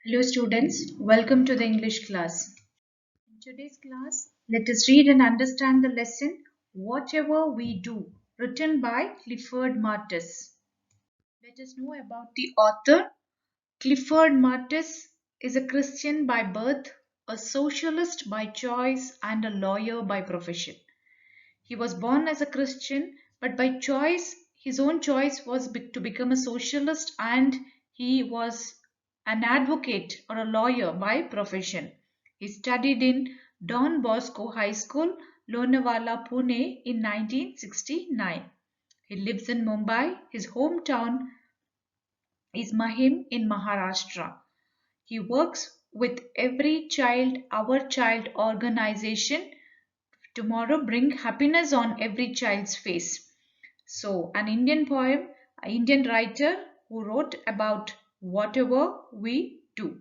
Hello students, welcome to the English class. In today's class, let us read and understand the lesson Whatever We Do, written by Clifford Martis. Let us know about the author. Clifford Martis is a Christian by birth, a socialist by choice, and a lawyer by profession. He was born as a Christian, but by choice, his own choice was to become a socialist, and he was an advocate or a lawyer by profession. He studied in Don Bosco High School, Lonavala, Pune in 1969. He lives in Mumbai. His hometown is Mahim in Maharashtra. He works with Every Child, Our Child organization. Tomorrow bring happiness on every child's face. So, an Indian poem, an Indian writer who wrote about whatever we do.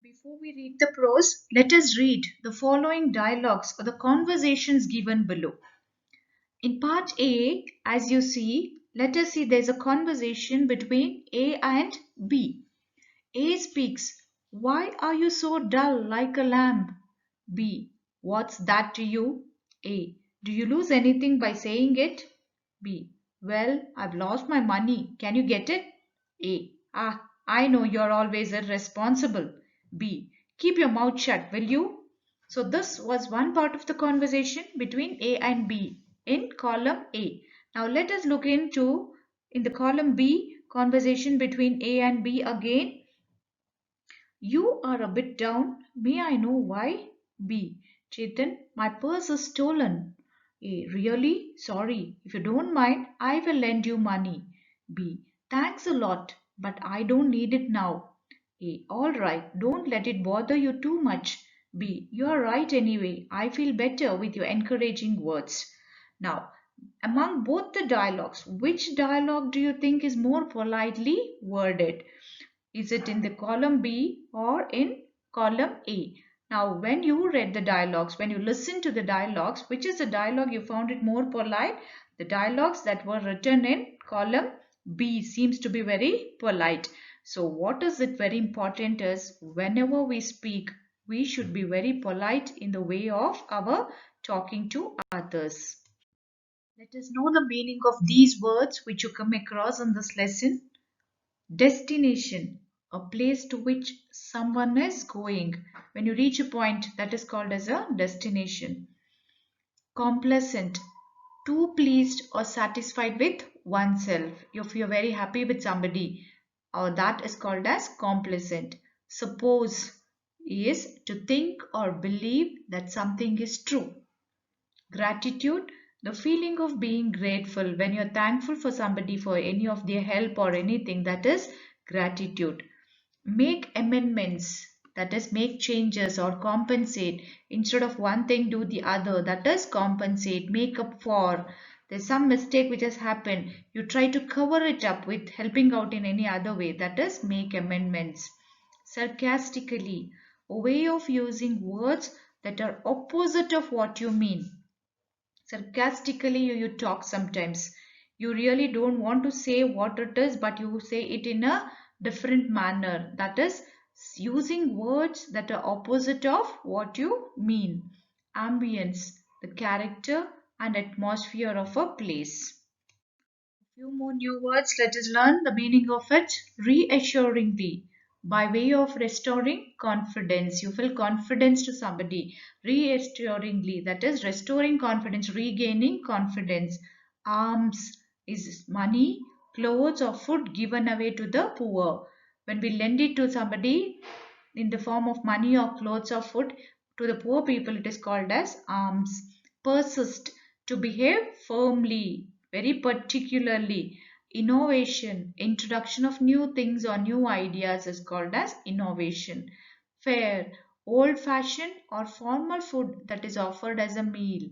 Before we read the prose, let us read the following dialogues or the conversations given below. In part A, as you see, let us see there's a conversation between A and B. A speaks, Why are you so dull like a lamb? B. What's that to you? A. Do you lose anything by saying it? B. Well, I've lost my money. Can you get it? A. I know you're always irresponsible. B. Keep your mouth shut, will you? So this was one part of the conversation between A and B in column A. Now let us look into in the column B conversation between A and B again. You are a bit down. May I know why? B. Chetan, my purse is stolen. A. Really? Sorry. If you don't mind, I will lend you money. B. Thanks a lot, but I don't need it now. A. All right. Don't let it bother you too much. B. You are right anyway. I feel better with your encouraging words. Now, among both the dialogues, which dialogue do you think is more politely worded? Is it in the column B or in column A? Now, when you read the dialogues, when you listen to the dialogues, which is the dialogue you found it more polite? The dialogues that were written in column B seems to be very polite. So, what is it very important is whenever we speak, we should be very polite in the way of our talking to others. Let us know the meaning of these words which you come across in this lesson. Destination, a place to which someone is going. When you reach a point, that is called as a destination. Complacent, too pleased or satisfied with oneself. If you're very happy with somebody, or that is called as complacent. Suppose is to think or believe that something is true. Gratitude, the feeling of being grateful when you're thankful for somebody for any of their help or anything, that is gratitude. Make amendments, that is make changes or compensate. Instead of one thing, do the other, that is compensate. Make up for. There's some mistake which has happened. You try to cover it up with helping out in any other way, that is make amendments. Sarcastically, a way of using words that are opposite of what you mean. Sarcastically you talk sometimes. You really don't want to say what it is, but you say it in a different manner. That is using words that are opposite of what you mean. Ambience, the character and atmosphere of a place. A few more new words. Let us learn the meaning of it. Reassuringly, by way of restoring confidence. You feel confidence to somebody. Reassuringly, that is restoring confidence, regaining confidence. Alms is money, clothes or food given away to the poor. When we lend it to somebody in the form of money or clothes or food to the poor people, it is called as alms. Persist, to behave firmly, very particularly. Innovation, introduction of new things or new ideas is called as innovation. Fare, old fashioned or formal food that is offered as a meal.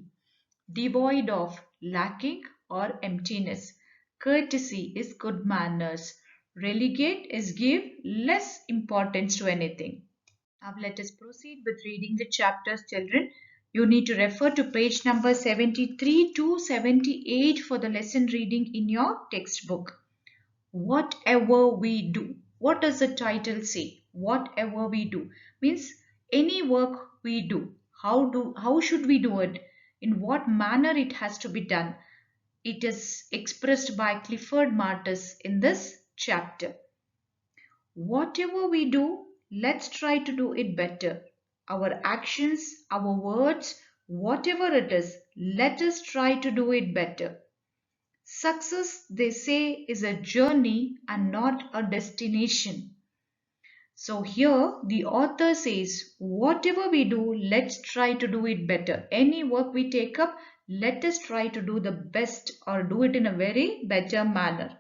Devoid of, lacking or emptiness. Courtesy is good manners. Relegate is give less importance to anything. Now let us proceed with reading the chapters, children. You need to refer to page number 73 to 78 for the lesson reading in your textbook. Whatever we do. What does the title say? whatever we do means any work we do. How should we do it? In what manner it has to be done? It is expressed by Clifford Martis in this chapter. Whatever we do, let's try to do it better. Our actions, our words, whatever it is, let us try to do it better. Success, they say, is a journey and not a destination. So here the author says, whatever we do, let's try to do it better. Any work we take up, let us try to do the best or do it in a very better manner.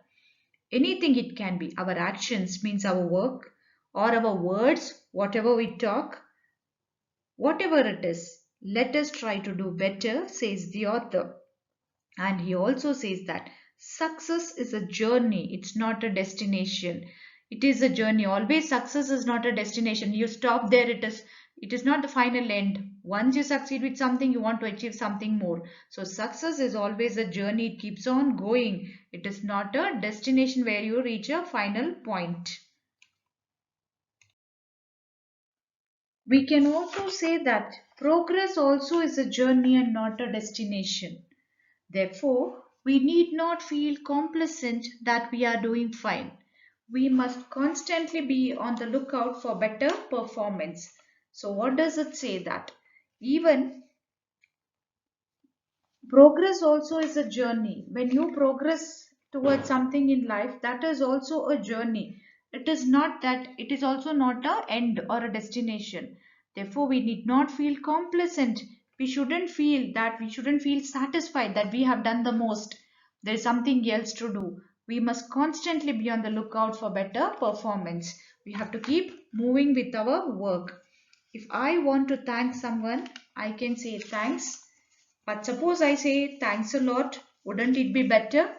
Anything it can be. Our actions means our work or our words, whatever we talk, whatever it is. Let us try to do better, says the author. And he also says that success is a journey, it's not a destination. It is a journey. Always success is not a destination. You stop there, it is not the final end. Once you succeed with something, you want to achieve something more. So success is always a journey. It keeps on going. It is not a destination where you reach a final point. We can also say that progress also is a journey and not a destination. Therefore, we need not feel complacent that we are doing fine. We must constantly be on the lookout for better performance. So, what does it say that? Even progress also is a journey. When you progress towards something in life, that is also a journey. It is not that, it is also not a end or a destination. Therefore, we need not feel complacent. We shouldn't feel satisfied that we have done the most. There is something else to do. We must constantly be on the lookout for better performance. We have to keep moving with our work. If I want to thank someone, I can say thanks, but suppose I say thanks a lot, wouldn't it be better?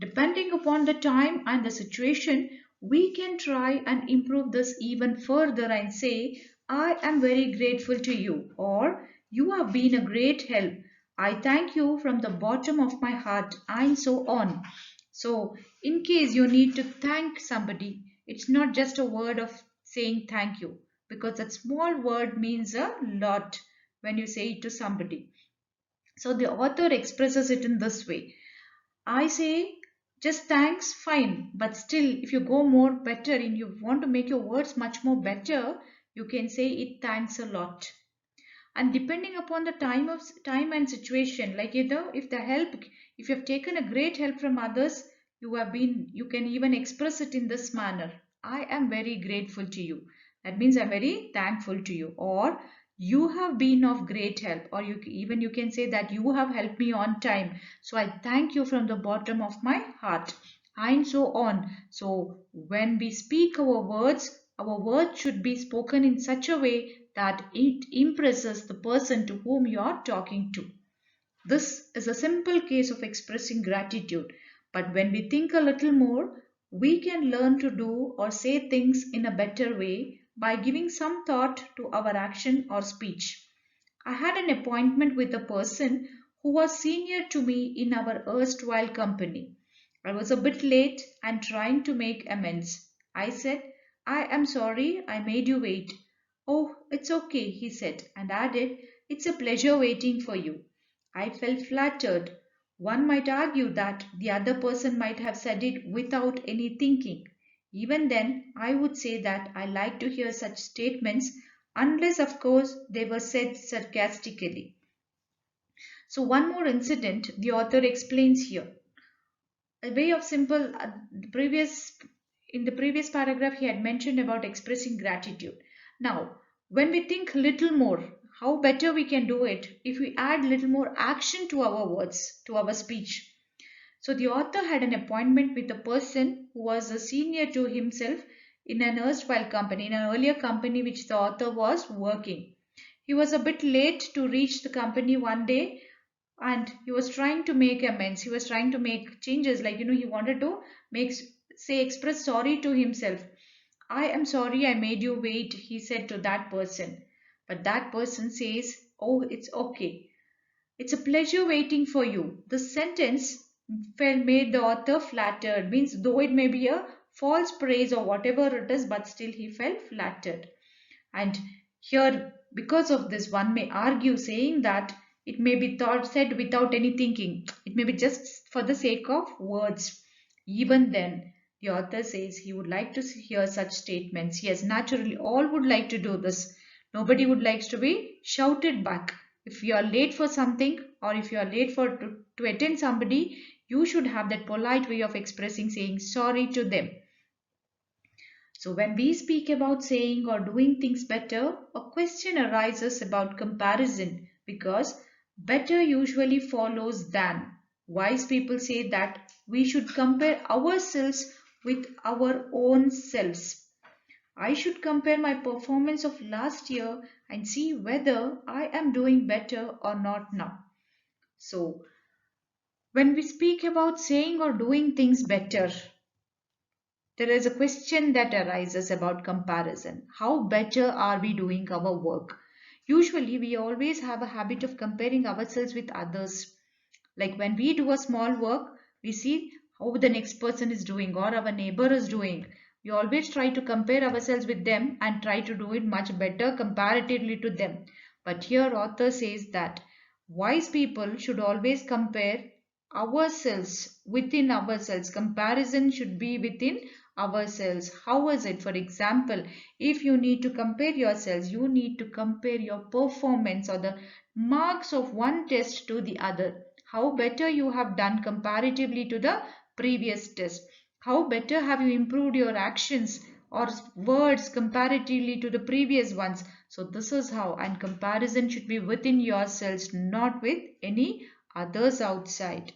Depending upon the time and the situation, we can try and improve this even further and say, I am very grateful to you, or you have been a great help. I thank you from the bottom of my heart, and so on. So, in case you need to thank somebody, it's not just a word of saying thank you, because that small word means a lot when you say it to somebody. So the author expresses it in this way. I say just thanks, fine, but still if you go more better and you want to make your words much more better, you can say it thanks a lot. And depending upon the time and situation, like either if the help, if you have taken a great help from others, you can even express it in this manner. I am very grateful to you. That means I'm very thankful to you. Or you have been of great help, or you can say that you have helped me on time, so I thank you from the bottom of my heart, and so on. So when we speak our words should be spoken in such a way that it impresses the person to whom you are talking to. This is a simple case of expressing gratitude, but when we think a little more, we can learn to do or say things in a better way by giving some thought to our action or speech. I had an appointment with a person who was senior to me in our erstwhile company. I was a bit late and trying to make amends. I said, I am sorry I made you wait. Oh, it's okay, he said, and added, it's a pleasure waiting for you. I felt flattered. One might argue that the other person might have said it without any thinking. Even then, I would say that I like to hear such statements, unless, of course, they were said sarcastically. So, one more incident the author explains here. A way of simple, previous in the previous paragraph, he had mentioned about expressing gratitude. Now, when we think little more, how better we can do it if we add little more action to our words, to our speech. So the author had an appointment with a person who was a senior to himself in an erstwhile company, in an earlier company which the author was working. He was a bit late to reach the company one day, and he was trying to make amends. He was trying to make changes, like he wanted to make say express sorry to himself. I am sorry I made you wait, he said to that person. But that person says, oh, it's okay, it's a pleasure waiting for you. The sentence made the author flattered, means though it may be a false praise or whatever it is, but still he felt flattered. And here, because of this, one may argue saying that it may be thought said without any thinking. It may be just for the sake of words. Even then, the author says he would like to hear such statements. Yes, naturally, all would like to do this. Nobody would like to be shouted back. If you are late for something or if you are late to attend somebody, you should have that polite way of expressing, saying sorry to them. So, when we speak about saying or doing things better, a question arises about comparison because better usually follows than. Wise people say that we should compare ourselves with our own selves. I should compare my performance of last year and see whether I am doing better or not now. So, when we speak about saying or doing things better, there is a question that arises about comparison. How better are we doing our work? Usually, we always have a habit of comparing ourselves with others. Like when we do a small work, we see how the next person is doing or our neighbor is doing. We always try to compare ourselves with them and try to do it much better comparatively to them. But here, author says that wise people should always compare ourselves within ourselves. Comparison should be within ourselves. How is it? For example, if you need to compare yourselves, you need to compare your performance or the marks of one test to the other. How better you have done comparatively to the previous test. How better have you improved your actions or words comparatively to the previous ones. So this is how, and comparison should be within yourselves, not with any others outside.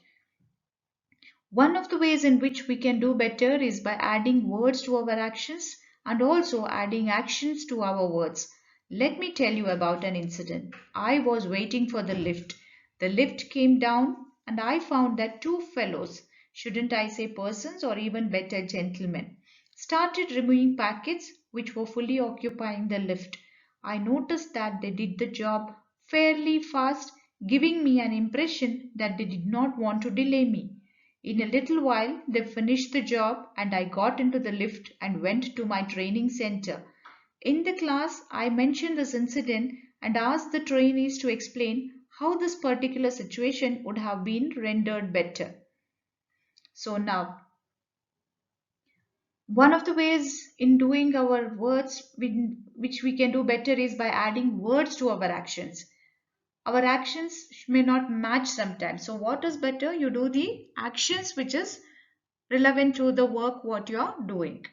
One of the ways in which we can do better is by adding words to our actions and also adding actions to our words. Let me tell you about an incident. I was waiting for the lift. The lift came down and I found that two fellows, shouldn't I say persons or even better gentlemen, started removing packets which were fully occupying the lift. I noticed that they did the job fairly fast, giving me an impression that they did not want to delay me. In a little while, they finished the job and I got into the lift and went to my training center. In the class, I mentioned this incident and asked the trainees to explain how this particular situation would have been rendered better. So now, one of the ways in doing our words which we can do better is by adding words to our actions. Our actions may not match sometimes. So what is better? You do the actions which is relevant to the work what you are doing.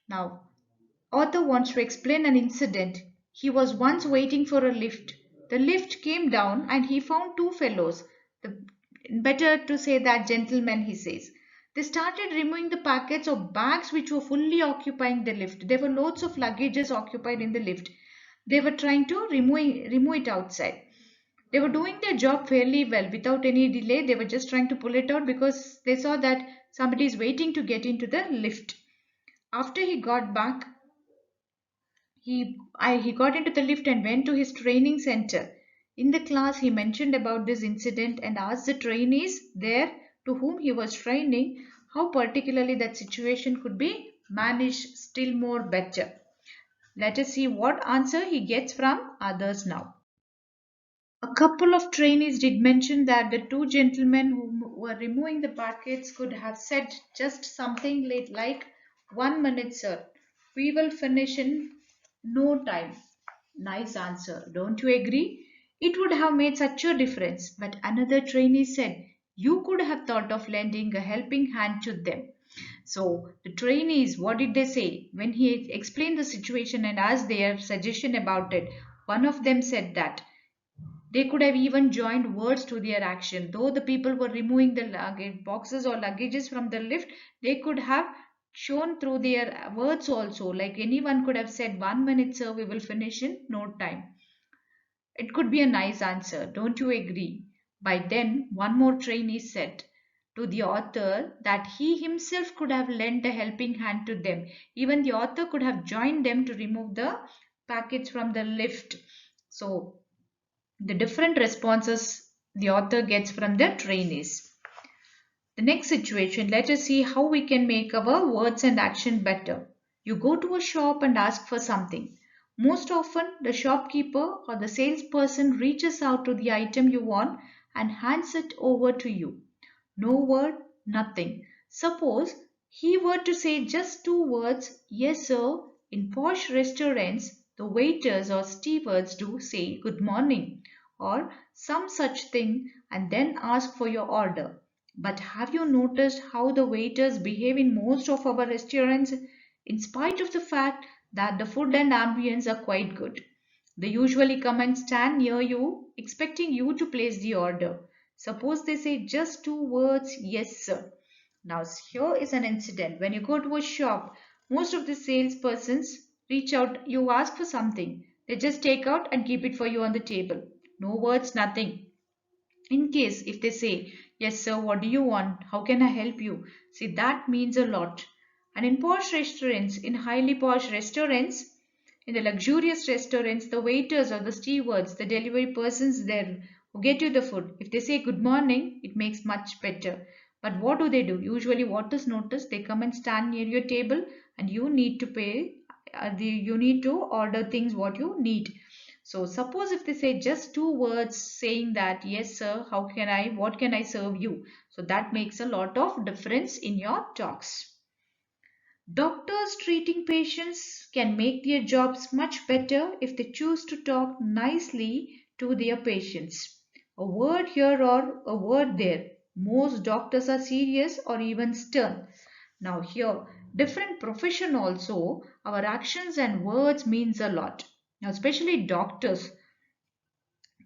Now, author wants to explain an incident. He was once waiting for a lift. The lift came down and he found two fellows. The, better to say that gentlemen, he says. They started removing the packets or bags which were fully occupying the lift. There were loads of luggages occupied in the lift. They were trying to remove it outside. They were doing their job fairly well without any delay. They were just trying to pull it out because they saw that somebody is waiting to get into the lift. After he got back, he got into the lift and went to his training center. In the class, he mentioned about this incident and asked the trainees there to whom he was training how particularly that situation could be managed still more better. Let us see what answer he gets from others now. A couple of trainees did mention that the two gentlemen who were removing the packets could have said just something like 1 minute, sir. We will finish in no time. Nice answer. Don't you agree? It would have made such a difference. But another trainee said, you could have thought of lending a helping hand to them. So the trainees, what did they say? When he explained the situation and asked their suggestion about it, one of them said that they could have even joined words to their action. Though the people were removing the luggage boxes or luggages from the lift, they could have shown through their words also. Like anyone could have said, 1 minute, sir, we will finish in no time. It could be a nice answer, don't you agree? By then, one more trainee said to the author that he himself could have lent a helping hand to them. Even the author could have joined them to remove the packets from the lift. So, the different responses the author gets from the trainees. The next situation, let us see how we can make our words and action better. You go to a shop and ask for something. Most often, the shopkeeper or the salesperson reaches out to the item you want and hands it over to you. No word, nothing. Suppose he were to say just two words, yes sir. In posh restaurants, the waiters or stewards do say good morning or some such thing and then ask for your order. But have you noticed how the waiters behave in most of our restaurants, in spite of the fact that the food and ambience are quite good? They usually come and stand near you, expecting you to place the order. Suppose they say just two words, yes, sir. Now, here is an incident. When you go to a shop, most of the salespersons reach out, you ask for something. They just take out and keep it for you on the table. No words, nothing. In case if they say, yes, sir, what do you want? How can I help you? See, that means a lot. And in posh restaurants, in highly posh restaurants, in the luxurious restaurants, the waiters or the stewards, the delivery persons there who get you the food, if they say good morning, it makes much better. But what do they do? Usually, what is noticed? They come and stand near your table, and you need to pay. You need to order things what you need. So suppose if they say just two words saying that, yes, sir, what can I serve you? So that makes a lot of difference in your talks. Doctors treating patients can make their jobs much better if they choose to talk nicely to their patients. A word here or a word there. Most doctors are serious or even stern. Now here, different profession also, our actions and words means a lot. Now especially doctors,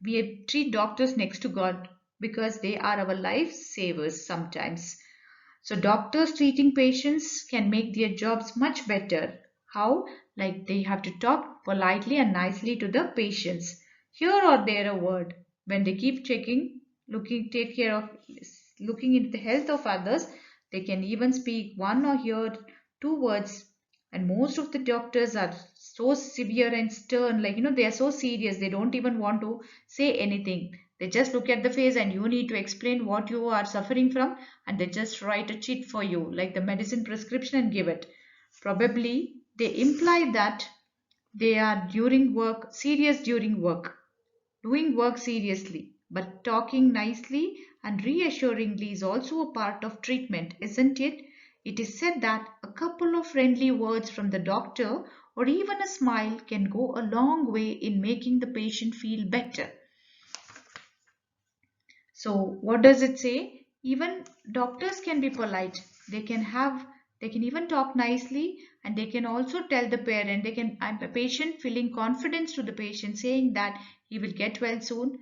we treat doctors next to God because they are our life savers sometimes. So doctors treating patients can make their jobs much better. How? Like they have to talk politely and nicely to the patients. Here or there a word. When they keep checking, take care of, looking into the health of others, they can even speak one or hear two words. And most of the doctors are so severe and stern, like they are so serious, they don't even want to say anything. They just look at the face and you need to explain what you are suffering from, and they just write a cheat for you, like the medicine prescription, and give it. Probably they imply that they are during work, serious during work, doing work seriously. But talking nicely and reassuringly is also a part of treatment, isn't it? It is said that a couple of friendly words from the doctor or even a smile can go a long way in making the patient feel better. So what does it say? Even doctors can be polite. They can even talk nicely, and they can also tell the parent, I'm a patient, feeling confidence to the patient, saying that he will get well soon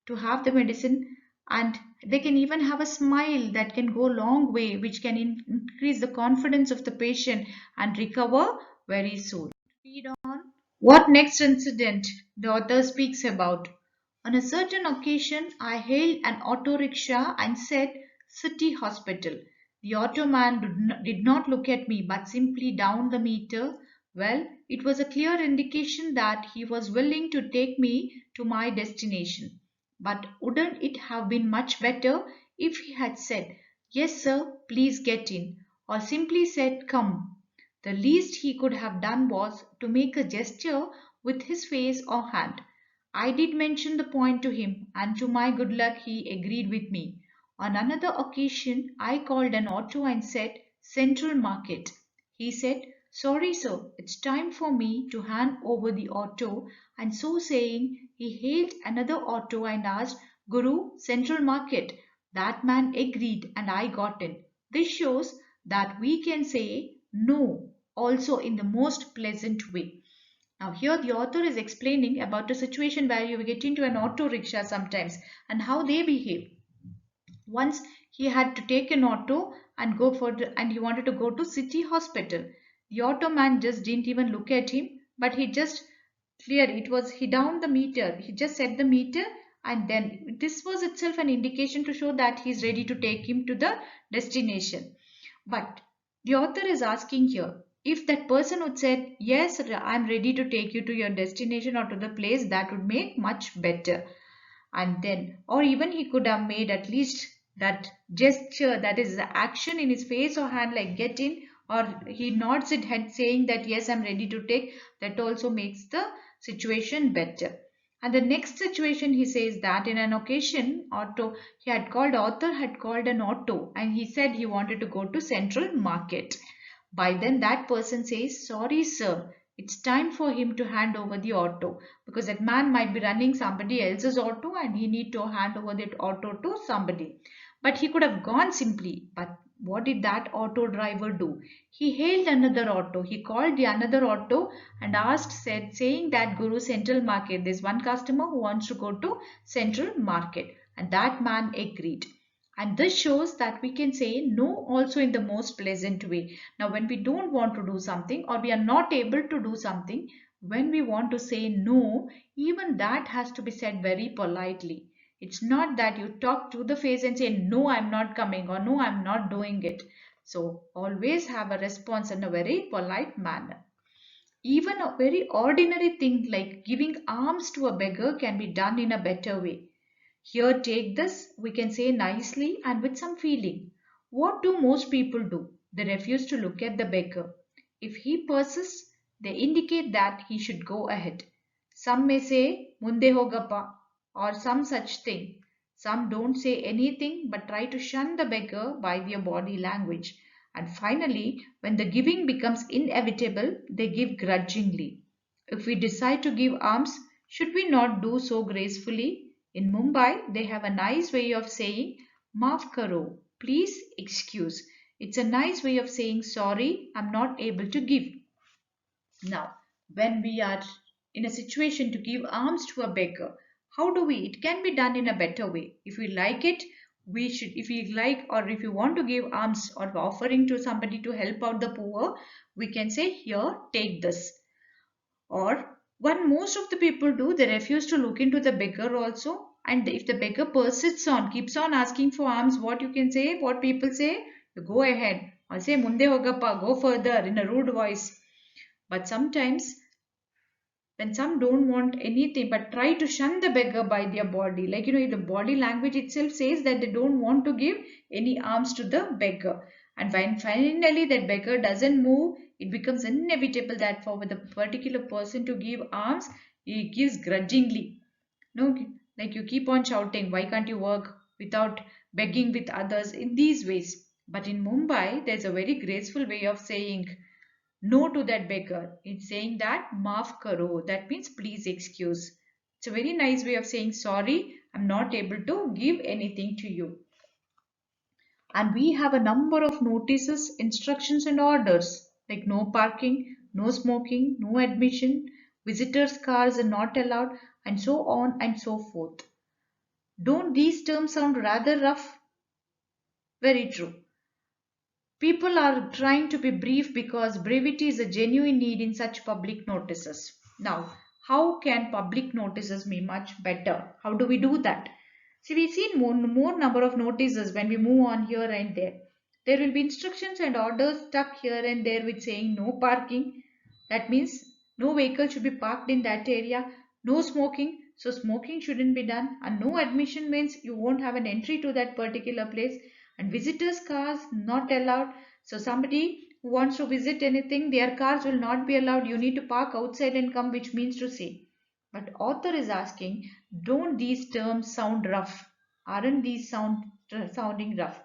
to have the medicine, and they can even have a smile that can go a long way, which can increase the confidence of the patient and recover very soon. Read on. What next incident the author speaks about? On a certain occasion, I hailed an auto rickshaw and said, City Hospital. The auto man did not look at me but simply down the meter. Well, it was a clear indication that he was willing to take me to my destination. But wouldn't it have been much better if he had said, Yes, sir, please get in, or simply said, Come? The least he could have done was to make a gesture with his face or hand. I did mention the point to him, and to my good luck he agreed with me. On another occasion, I called an auto and said, Central Market. He said, Sorry, sir, it's time for me to hand over the auto. And so saying, he hailed another auto and asked, Guru, Central Market. That man agreed, and I got in. This shows that we can say no also in the most pleasant way. Now, here the author is explaining about a situation where you get into an auto rickshaw sometimes and how they behave. Once he had to take an auto and and he wanted to go to City Hospital. The auto man just didn't even look at him, but he just cleared. He downed the meter. He just set the meter, and then this was itself an indication to show that he's ready to take him to the destination. But the author is asking here, if that person would say, yes, I'm ready to take you to your destination or to the place, that would make much better. And then, or even he could have made at least That gesture, that is the action in his face or hand, like get in, or he nods his head saying that yes, I'm ready to take, that also makes the situation better. And the next situation, he says that in an occasion, author had called an auto and he said he wanted to go to Central Market. By then, that person says, sorry, sir, it's time for him to hand over the auto, because that man might be running somebody else's auto and he need to hand over that auto to somebody. But he could have gone simply. But what did that auto driver do? He hailed another auto. He called the another auto and saying that Guru Central Market, there's one customer who wants to go to Central Market. And that man agreed. And this shows that we can say no also in the most pleasant way. Now, when we don't want to do something or we are not able to do something, when we want to say no, even that has to be said very politely. It's not that you talk to the face and say, no, I'm not coming, or no, I'm not doing it. So, always have a response in a very polite manner. Even a very ordinary thing like giving alms to a beggar can be done in a better way. Here, take this, we can say nicely and with some feeling. What do most people do? They refuse to look at the beggar. If he persists, they indicate that he should go ahead. Some may say, Munde hogappa, or some such thing. Some don't say anything but try to shun the beggar by their body language. And finally, when the giving becomes inevitable, they give grudgingly. If we decide to give alms, should we not do so gracefully? In Mumbai, they have a nice way of saying Maaf karo, please excuse. It's a nice way of saying sorry, I'm not able to give. Now, when we are in a situation to give alms to a beggar, how do we? It can be done in a better way. If we like it, we should, if we like, or if you want to give alms or offering to somebody to help out the poor, we can say, here, take this. Or what most of the people do, they refuse to look into the beggar also. And if the beggar persists on, keeps on asking for alms, what you can say, what people say, you go ahead. Or say, Munde hogappa, go further in a rude voice. But sometimes when some don't want anything but try to shun the beggar by their body, like the body language itself says that they don't want to give any alms to the beggar. And when finally that beggar doesn't move, it becomes inevitable that for the particular person to give alms, he gives grudgingly. No, like you keep on shouting, why can't you work without begging with others in these ways? But in Mumbai, there's a very graceful way of saying no to that beggar. It's saying that maaf karo. That means please excuse. It's a very nice way of saying sorry, I'm not able to give anything to you. And we have a number of notices, instructions and orders like no parking, no smoking, no admission, visitors' cars are not allowed, and so on and so forth. Don't these terms sound rather rough? Very true. People are trying to be brief because brevity is a genuine need in such public notices. Now, how can public notices be much better? How do we do that? See, we've seen more number of notices when we move on here and there. There will be instructions and orders stuck here and there with saying no parking. That means no vehicle should be parked in that area. No smoking. So smoking shouldn't be done. And no admission means you won't have an entry to that particular place. And visitors' cars not allowed. So somebody who wants to visit anything, their cars will not be allowed. You need to park outside and come, which means to say. But author is asking, don't these terms sound rough? Aren't these sounding rough?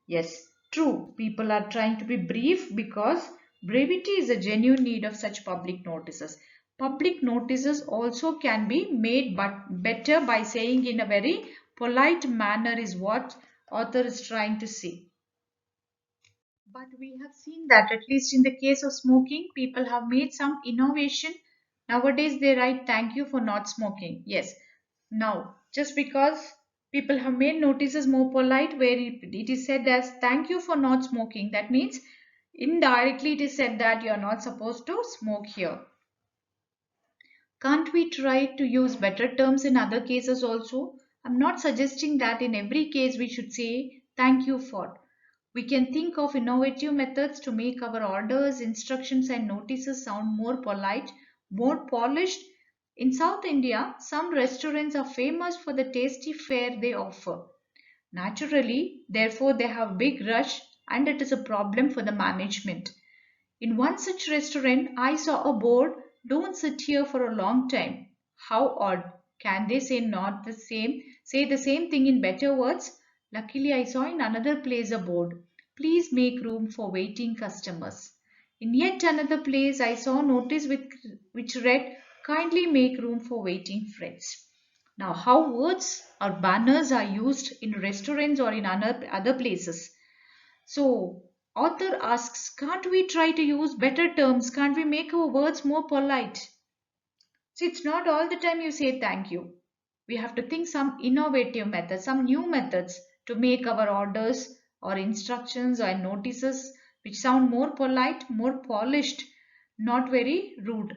Yes, true. People are trying to be brief because brevity is a genuine need of such public notices. Public notices also can be made but better by saying in a very polite manner is what author is trying to say. But we have seen that at least in the case of smoking, people have made some innovation. Nowadays they write thank you for not smoking. Yes. Now, just because people have made notices more polite where it is said as thank you for not smoking, that means indirectly it is said that you are not supposed to smoke here. Can't we try to use better terms in other cases also? I'm not suggesting that in every case we should say thank you for. We can think of innovative methods to make our orders, instructions, and notices sound more polite, more polished. In South India, some restaurants are famous for the tasty fare they offer. Naturally, therefore, they have big rush and it is a problem for the management. In one such restaurant, I saw a board, "Don't sit here for a long time." How odd. Can they say not the same, say the same thing in better words? Luckily, I saw in another place a board, "Please make room for waiting customers." In yet another place, I saw a notice which read, "Kindly make room for waiting friends." Now, how words or banners are used in restaurants or in other places. So, author asks, can't we try to use better terms? Can't we make our words more polite? See, it's not all the time you say thank you. We have to think some innovative methods, some new methods to make our orders or instructions or notices which sound more polite, more polished, not very rude.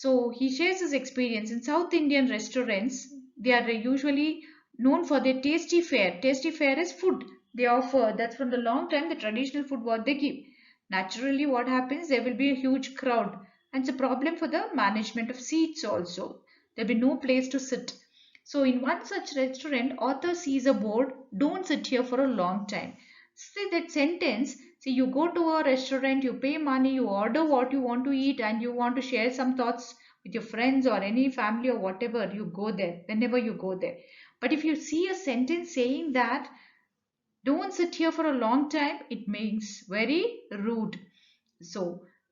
So he shares his experience in South Indian restaurants. They are usually known for their tasty fare. Tasty fare is food they offer. That's from the long time the traditional food what they give. Naturally, what happens? There will be a huge crowd, and it's a problem for the management of seats also. There'll be no place to sit. So in one such restaurant, author sees a board, "Don't sit here for a long time." See that sentence. See, you go to a restaurant, you pay money, you order what you want to eat, and you want to share some thoughts with your friends or any family or whatever, you go there, whenever you go there. But if you see a sentence saying that, "Don't sit here for a long time," it means very rude. So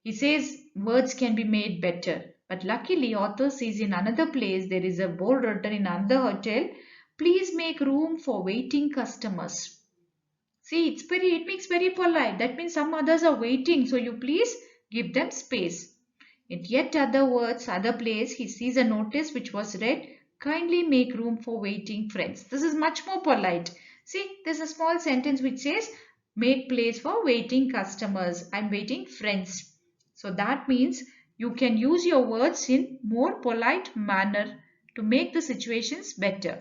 he says words can be made better. But luckily, author says in another place there is a board written in another hotel, "Please make room for waiting customers." See, it makes very polite. That means some others are waiting, so you please give them space. In yet other words, other place, he sees a notice which was read, "Kindly make room for waiting friends." This is much more polite. See, there's a small sentence which says, "Make place for waiting customers and waiting friends." So that means you can use your words in more polite manner to make the situations better.